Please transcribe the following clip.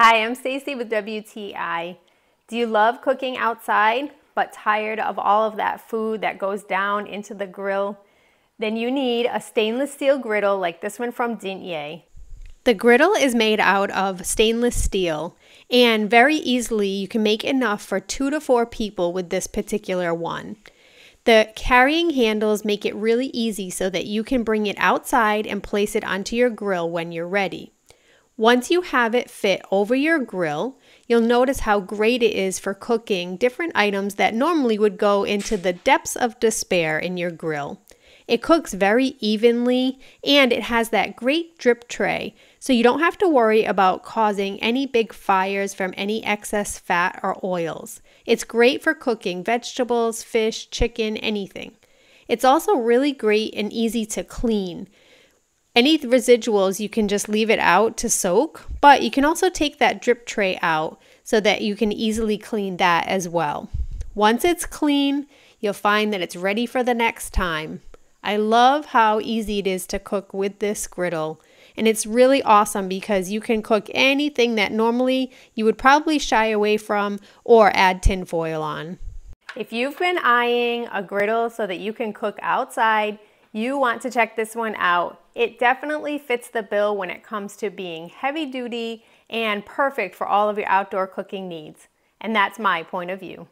Hi, I'm Stacy with DeintYei. Do you love cooking outside but tired of all of that food that goes down into the grill? Then you need a stainless steel griddle like this one from DeintYei. The griddle is made out of stainless steel, and very easily you can make enough for 2 to 4 people with this particular one. The carrying handles make it really easy so that you can bring it outside and place it onto your grill when you're ready. Once you have it fit over your grill, you'll notice how great it is for cooking different items that normally would go into the depths of despair in your grill. It cooks very evenly, and it has that great drip tray, so you don't have to worry about causing any big fires from any excess fat or oils. It's great for cooking vegetables, fish, chicken, anything. It's also really great and easy to clean. Any residuals, you can just leave it out to soak, but you can also take that drip tray out so that you can easily clean that as well. Once it's clean, you'll find that it's ready for the next time. I love how easy it is to cook with this griddle, and it's really awesome because you can cook anything that normally you would probably shy away from or add tin foil on. If you've been eyeing a griddle so that you can cook outside, you want to check this one out. It definitely fits the bill when it comes to being heavy duty and perfect for all of your outdoor cooking needs. And that's my point of view.